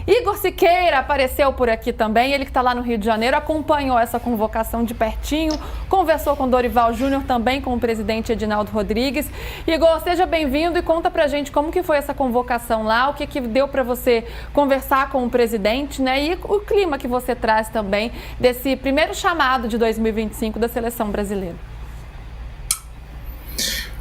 Igor Siqueira apareceu por aqui também, ele que está lá no Rio de Janeiro, acompanhou essa convocação de pertinho, conversou com Dorival Júnior, também com o presidente Edinaldo Rodrigues. Igor, seja bem-vindo e conta pra gente como que foi essa convocação lá, o que deu para você conversar com o presidente, né? E o clima que você traz também desse primeiro chamado de 2025 da seleção brasileira.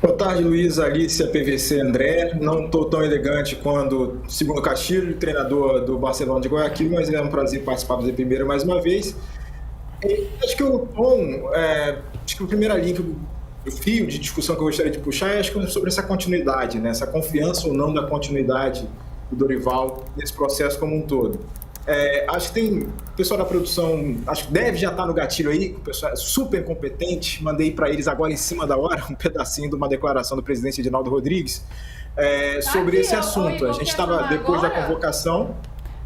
Boa tarde, Luiz, Alice, PVC, André. Não estou tão elegante quanto segundo Castilho, treinador do Barcelona de Guayaquil, mas é um prazer participar da primeira mais uma vez. Acho que o tom, acho que a primeira linha, o fio de discussão que eu gostaria de puxar é sobre essa continuidade, né? Essa confiança ou não da continuidade do Dorival nesse processo como um todo. Acho que tem o pessoal da produção, acho que deve já estar no gatilho aí, o pessoal é super competente, mandei para eles agora em cima da hora um pedacinho de uma declaração do presidente Edinaldo Rodrigues sobre esse assunto. A gente estava, depois da convocação...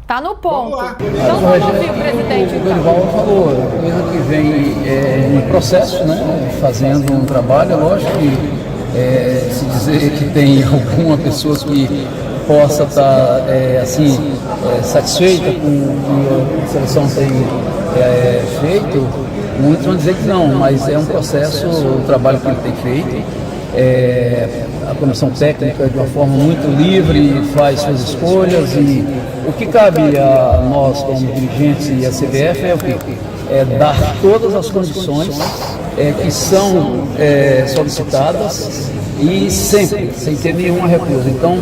Tá no ponto. Vamos lá. Então vamos ouvir o presidente. O Dorival falou, coisa que vem em processo, né, fazendo um trabalho, lógico que se dizer que tem alguma pessoa que possa estar satisfeita com o que a seleção tem feito, muitos vão dizer que não, mas é um processo, o trabalho que ele tem feito. A comissão técnica, de uma forma muito livre, faz suas escolhas e o que cabe a nós como dirigentes e a CBF é o quê? Dar todas as condições que são solicitadas e sempre, sem ter nenhuma recusa. Então,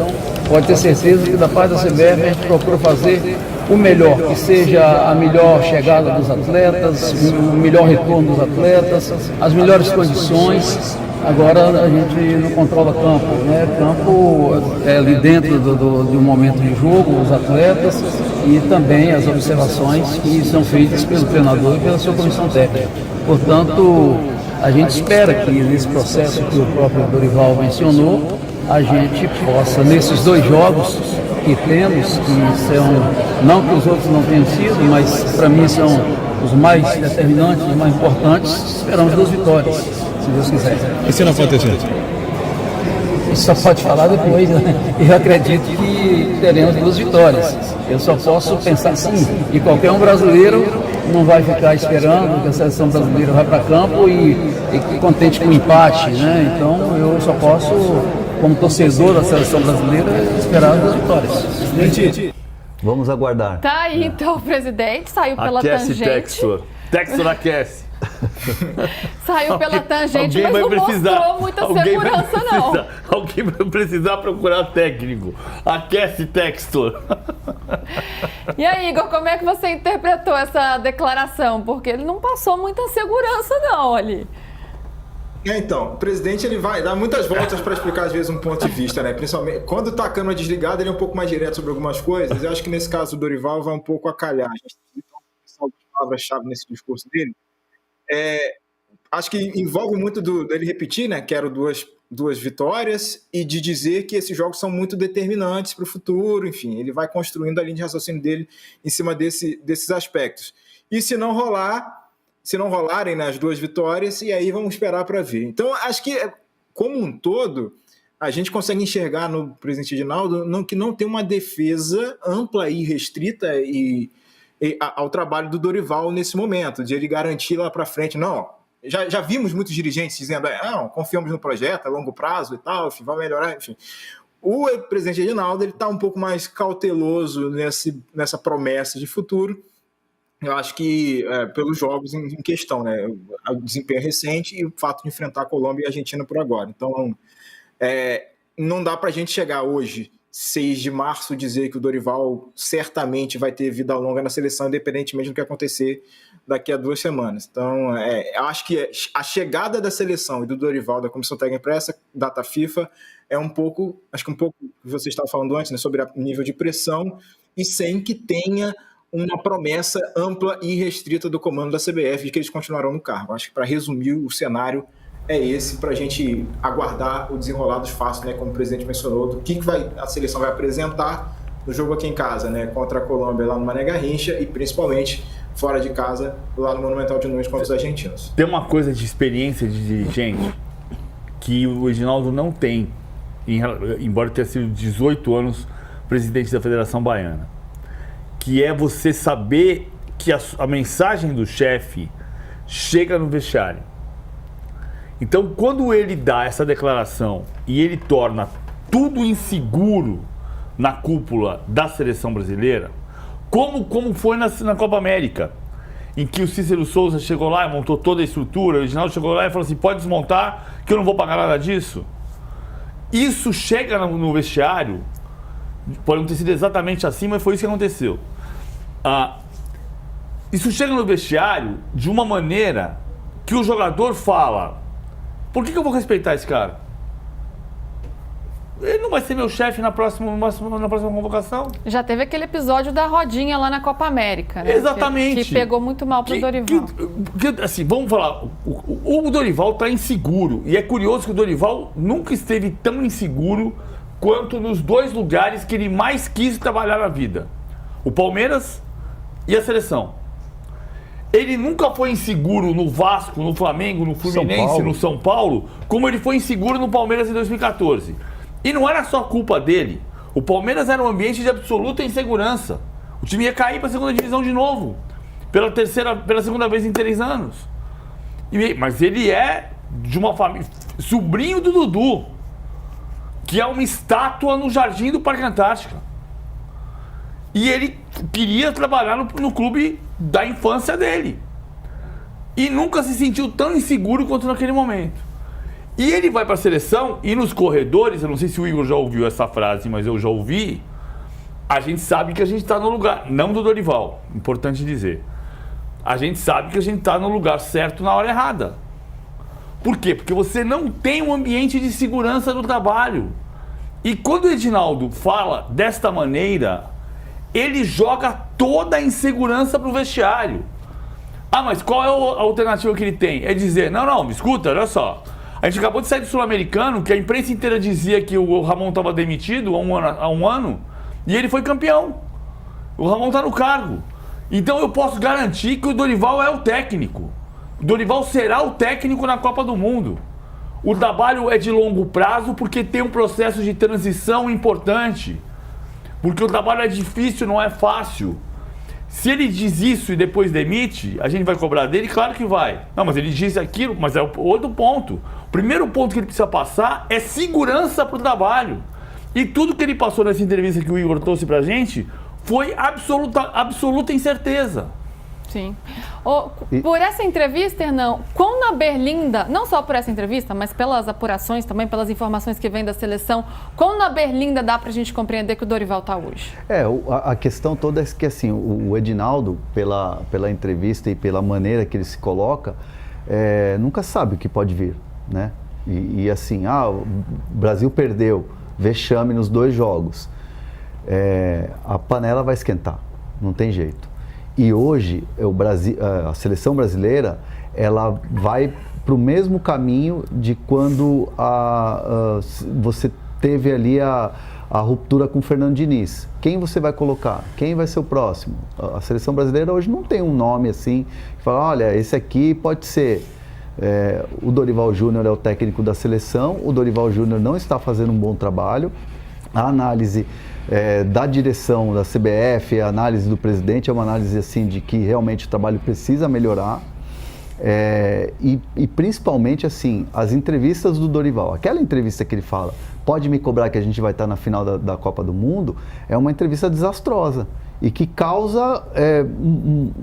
pode ter certeza que da parte da CBF a gente procura fazer o melhor, que seja a melhor chegada dos atletas, o melhor retorno dos atletas, as melhores condições. Agora a gente não controla campo, né? Campo é ali dentro de um momento de jogo, os atletas e também as observações que são feitas pelo treinador e pela sua comissão técnica. Portanto, a gente espera que nesse processo que o próprio Dorival mencionou, a gente possa, nesses 2 jogos que temos, que são, não que os outros não tenham sido, mas para mim são os mais determinantes, os mais importantes, esperamos 2 vitórias, se Deus quiser. E se não acontecer? Isso só pode falar depois, né? Eu acredito que teremos 2 vitórias. Eu só posso pensar assim, e qualquer um brasileiro não vai ficar esperando que a seleção brasileira vá para campo e contente com o empate, né? Então eu só posso, como torcedor da seleção brasileira, esperar 2 vitórias. Vamos aguardar. Tá aí então o presidente, saiu pela tangente. Textor aquece. Saiu pela tangente, mas não mostrou muita segurança, não. Alguém vai precisar procurar técnico. Aquece Textor. E aí, Igor, como é que você interpretou essa declaração? Porque ele não passou muita segurança, não, ali. Então, o presidente ele vai dar muitas voltas para explicar, às vezes, um ponto de vista, né? Principalmente quando está a câmera desligada, ele é um pouco mais direto sobre algumas coisas. Eu acho que nesse caso o Dorival vai um pouco acalhar. A gente tem algumas palavras-chave nesse discurso dele. Acho que envolve muito dele repetir, né? Quero duas vitórias e de dizer que esses jogos são muito determinantes para o futuro. Enfim, ele vai construindo a linha de raciocínio dele em cima desses aspectos. E se não rolarem nas 2 vitórias, e aí vamos esperar para ver. Então, acho que, como um todo, a gente consegue enxergar no presidente Edinaldo que não tem uma defesa ampla e restrita ao trabalho do Dorival nesse momento, de ele garantir lá para frente. Não, já vimos muitos dirigentes dizendo, não, confiamos no projeto a longo prazo e tal, enfim, vai melhorar, enfim. O presidente Edinaldo está um pouco mais cauteloso nessa promessa de futuro. Eu acho que pelos jogos em questão, né? O desempenho recente e o fato de enfrentar a Colômbia e a Argentina por agora. Então, não dá para a gente chegar hoje, 6 de março, dizer que o Dorival certamente vai ter vida longa na seleção, independentemente do que acontecer daqui a 2 semanas. Então, eu acho que a chegada da seleção e do Dorival, da Comissão Técnica para essa data FIFA, é um pouco que você estava falando antes, né, sobre o nível de pressão, e sem que tenha uma promessa ampla e restrita do comando da CBF de que eles continuarão no cargo. Acho que, para resumir, o cenário é esse, para a gente aguardar o desenrolar dos fatos, né, como o presidente mencionou, do que a seleção vai apresentar no jogo aqui em casa, né, contra a Colômbia lá no Mané Garrincha e principalmente fora de casa, lá no Monumental de Nunes contra os argentinos. Tem uma coisa de experiência de dirigente que o Edinaldo não tem, embora tenha sido 18 anos presidente da Federação Baiana. que é você saber que a mensagem do chefe chega no vestiário. Então, quando ele dá essa declaração e ele torna tudo inseguro na cúpula da seleção brasileira, como foi na Copa América, em que o Cícero Souza chegou lá e montou toda a estrutura, o Reginaldo chegou lá e falou assim, pode desmontar que eu não vou pagar nada disso. Isso chega no vestiário, pode não ter sido exatamente assim, mas foi isso que aconteceu. Isso chega no vestiário de uma maneira que o jogador fala, por que eu vou respeitar esse cara? Ele não vai ser meu chefe na próxima convocação? Já teve aquele episódio da rodinha lá na Copa América, né? Exatamente. Que pegou muito mal pro Dorival. Assim, vamos falar, o Dorival está inseguro. E é curioso que o Dorival nunca esteve tão inseguro quanto nos dois lugares que ele mais quis trabalhar na vida. O Palmeiras e a seleção. Ele nunca foi inseguro no Vasco, no Flamengo, no Fluminense, no São Paulo, como ele foi inseguro no Palmeiras em 2014. E não era só culpa dele. O Palmeiras era um ambiente de absoluta insegurança. O time ia cair para a segunda divisão de novo. Pela segunda vez em 3 anos. Mas ele é de uma família... Sobrinho do Dudu. Que é uma estátua no jardim do Parque Antártica. E ele queria trabalhar no clube da infância dele. E nunca se sentiu tão inseguro quanto naquele momento. E ele vai para a seleção e nos corredores, eu não sei se o Igor já ouviu essa frase, mas eu já ouvi, a gente sabe que a gente está no lugar, não do Dorival, importante dizer. A gente sabe que a gente está no lugar certo na hora errada. Por quê? Porque você não tem um ambiente de segurança no trabalho. E quando o Edinaldo fala desta maneira, ele joga toda a insegurança para o vestiário. Mas qual é a alternativa que ele tem? É dizer, não, escuta, olha só. A gente acabou de sair do Sul-Americano, que a imprensa inteira dizia que o Ramon estava demitido há um ano, e ele foi campeão. O Ramon está no cargo. Então eu posso garantir que o Dorival é o técnico. O Dorival será o técnico na Copa do Mundo. O trabalho é de longo prazo porque tem um processo de transição importante. Porque o trabalho é difícil, não é fácil. Se ele diz isso e depois demite, a gente vai cobrar dele? Claro que vai. Não, mas ele diz aquilo, mas é outro ponto. O primeiro ponto que ele precisa passar é segurança para o trabalho. E tudo que ele passou nessa entrevista que o Igor trouxe pra gente foi absoluta incerteza. Sim. Por essa entrevista, Hernan, quão na Berlinda, não só por essa entrevista, mas pelas apurações também, pelas informações que vêm da seleção, quão na Berlinda dá pra gente compreender que o Dorival está hoje? A questão toda é que assim, o Edinaldo, pela entrevista e pela maneira que ele se coloca, nunca sabe o que pode vir, né? E assim, o Brasil perdeu, vexame nos 2 jogos. A panela vai esquentar, não tem jeito. E hoje a seleção brasileira ela vai para o mesmo caminho de quando você teve ali a ruptura com o Fernando Diniz. Quem você vai colocar? Quem vai ser o próximo? A seleção brasileira hoje não tem um nome assim que fala, olha, esse aqui pode ser. O Dorival Júnior é o técnico da seleção, o Dorival Júnior não está fazendo um bom trabalho, a análise da direção da CBF, a análise do presidente é uma análise assim de que realmente o trabalho precisa melhorar, e principalmente assim, as entrevistas do Dorival, aquela entrevista que ele fala, pode me cobrar que a gente vai estar na final da Copa do Mundo, é uma entrevista desastrosa e que causa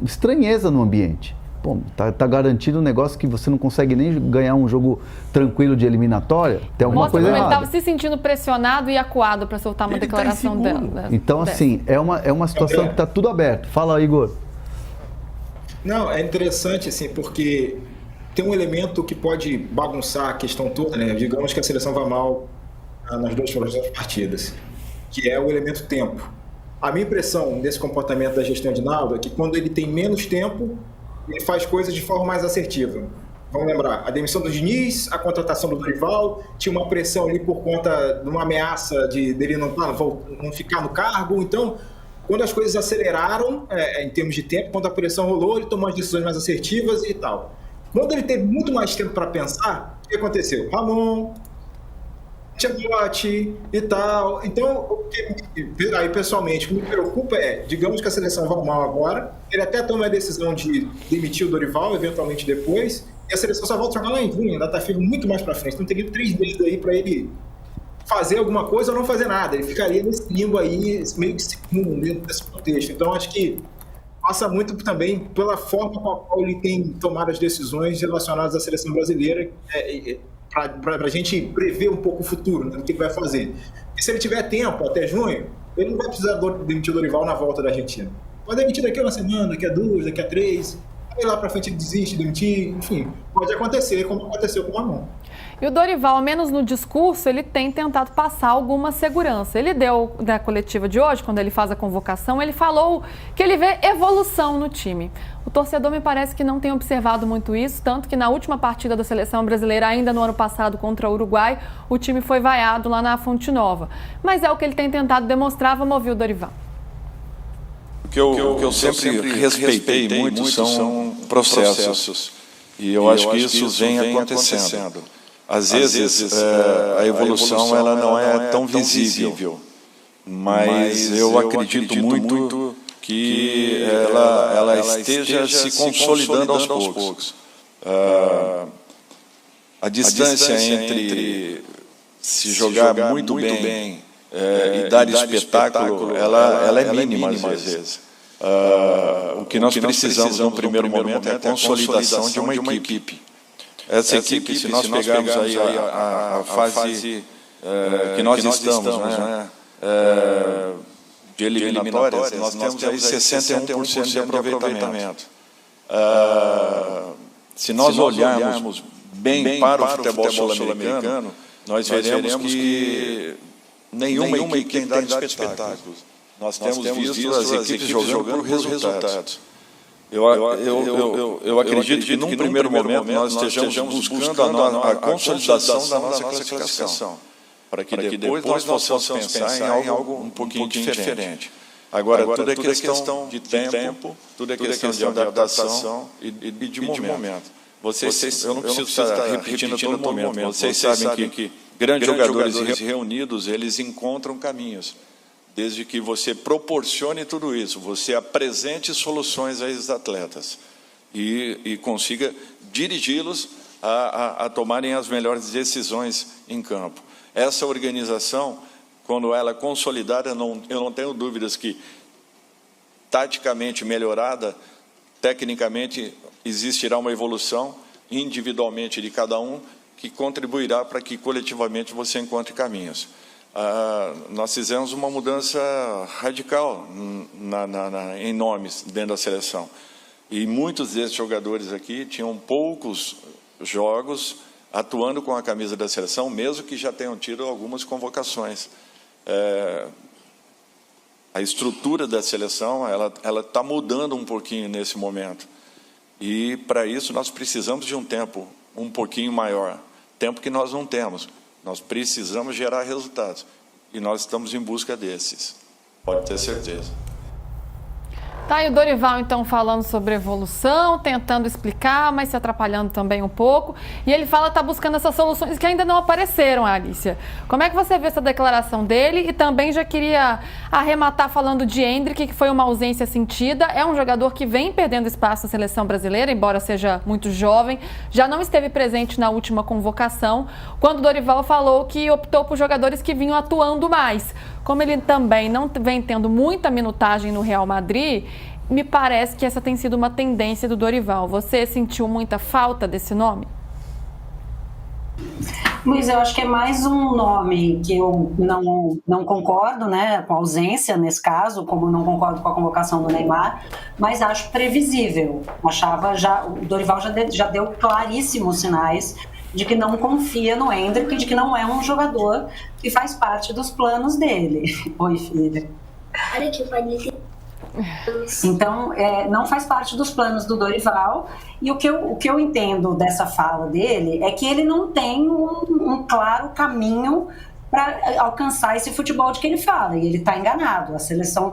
estranheza no ambiente. Pô, tá garantido um negócio que você não consegue nem ganhar um jogo tranquilo de eliminatória, tem alguma coisa errada. Ele estava se sentindo pressionado e acuado para soltar uma declaração dela. Então, assim, é uma situação que está tudo aberto. Fala, Igor. Não, é interessante, assim, porque tem um elemento que pode bagunçar a questão toda, né? Digamos que a seleção vai mal nas 2 partidas, que é o elemento tempo. A minha impressão desse comportamento da gestão de Edinaldo é que quando ele tem menos tempo, ele faz coisas de forma mais assertiva. Vamos lembrar, a demissão do Diniz, a contratação do Dorival, tinha uma pressão ali por conta de uma ameaça dele não ficar no cargo. Então, quando as coisas aceleraram, em termos de tempo, quando a pressão rolou, ele tomou as decisões mais assertivas e tal. Quando ele teve muito mais tempo para pensar, o que aconteceu? Ramon, Ancelotti e tal. Então, o que aí pessoalmente o que me preocupa é, digamos que a seleção vá mal agora, ele até toma a decisão de demitir o Dorival, eventualmente depois, e a seleção só volta a jogar lá em junho, ainda tá ficando muito mais para frente. Então teria 3 meses aí para ele fazer alguma coisa ou não fazer nada. Ele ficaria nesse limbo aí, meio que segundo dentro desse contexto. Então, acho que passa muito também pela forma com a qual ele tem tomado as decisões relacionadas à seleção brasileira, para a gente prever um pouco o futuro, né, o que ele vai fazer. E se ele tiver tempo até junho, ele não vai precisar demitir o Dorival na volta da Argentina. Pode demitir daqui a uma semana, daqui a 2, daqui a 3, aí lá para frente ele desiste, demitir, enfim, pode acontecer como aconteceu com o Ramon. E o Dorival, ao menos no discurso, ele tem tentado passar alguma segurança. Ele deu, na coletiva de hoje, quando ele faz a convocação, ele falou que ele vê evolução no time. O torcedor me parece que não tem observado muito isso, tanto que na última partida da seleção brasileira, ainda no ano passado contra o Uruguai, o time foi vaiado lá na Fonte Nova. Mas é o que ele tem tentado demonstrar. Vamos ouvir o Dorival. O que eu sempre respeitei muito são processos. E eu acho que isso vem acontecendo. Às vezes a evolução ela não é tão visível, mas eu acredito muito que ela esteja se consolidando aos poucos. A distância entre se jogar muito bem e dar espetáculo, ela é mínima às vezes. O que nós precisamos no primeiro momento é a consolidação de uma equipe. Essa equipe, se nós pegarmos aí a fase que nós estamos, né, de eliminatórias, nós temos aí 61% de aproveitamento. Se nós olharmos bem para o futebol sul-americano, nós veremos que nenhuma equipe tem dado espetáculos. Nós temos visto as equipes jogando por resultados. Eu acredito que, num primeiro momento, nós estejamos buscando a consolidação da nossa classificação, para que depois nós possamos pensar em algo um pouquinho diferente. Agora, tudo é questão de tempo, tudo é questão de adaptação e de momento. Eu não preciso estar repetindo a todo momento. Vocês sabem que grandes jogadores reunidos, eles encontram caminhos. Desde que você proporcione tudo isso, você apresente soluções a esses atletas e consiga dirigi-los a tomarem as melhores decisões em campo. Essa organização, quando ela é consolidada, eu não tenho dúvidas que, taticamente melhorada, tecnicamente existirá uma evolução individualmente de cada um que contribuirá para que coletivamente você encontre caminhos. Nós fizemos uma mudança radical em nomes dentro da seleção. E muitos desses jogadores aqui tinham poucos jogos atuando com a camisa da seleção, mesmo que já tenham tido algumas convocações. A estrutura da seleção ela está mudando um pouquinho nesse momento. E, para isso, nós precisamos de um tempo um pouquinho maior. Tempo que nós não temos. Nós precisamos gerar resultados. E nós estamos em busca desses. Pode ter certeza. Tá aí o Dorival, então, falando sobre evolução, tentando explicar, mas se atrapalhando também um pouco. E ele fala que está buscando essas soluções que ainda não apareceram, Alicia. Como é que você vê essa declaração dele? E também já queria arrematar falando de Endrick, que foi uma ausência sentida. É um jogador que vem perdendo espaço na seleção brasileira, embora seja muito jovem. Já não esteve presente na última convocação, quando o Dorival falou que optou por jogadores que vinham atuando mais. Como ele também não vem tendo muita minutagem no Real Madrid, me parece que essa tem sido uma tendência do Dorival. Você sentiu muita falta desse nome? Luiz, eu acho que é mais um nome que eu não concordo, né, com a ausência nesse caso, como não concordo com a convocação do Neymar, mas acho previsível. O Dorival já deu claríssimos sinais de que não confia no Endrick, de que não é um jogador que faz parte dos planos dele. Oi, filha. Olha que pode. Então, não faz parte dos planos do Dorival. E o que eu entendo dessa fala dele é que ele não tem um claro caminho para alcançar esse futebol de que ele fala. E ele está enganado.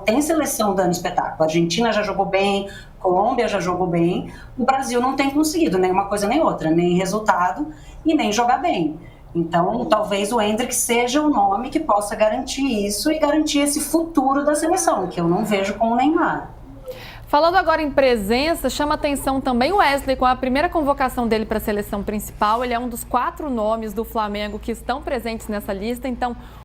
Tem seleção dando espetáculo. A Argentina já jogou bem, Colômbia já jogou bem. O Brasil não tem conseguido nem uma coisa nem outra, nem resultado e nem jogar bem. Então, talvez o Endrick seja o nome que possa garantir isso e garantir esse futuro da seleção, que eu não vejo com o Neymar. Falando agora em presença, chama atenção também o Wesley, com a primeira convocação dele para a seleção principal. Ele é um dos 4 nomes do Flamengo que estão presentes nessa lista, então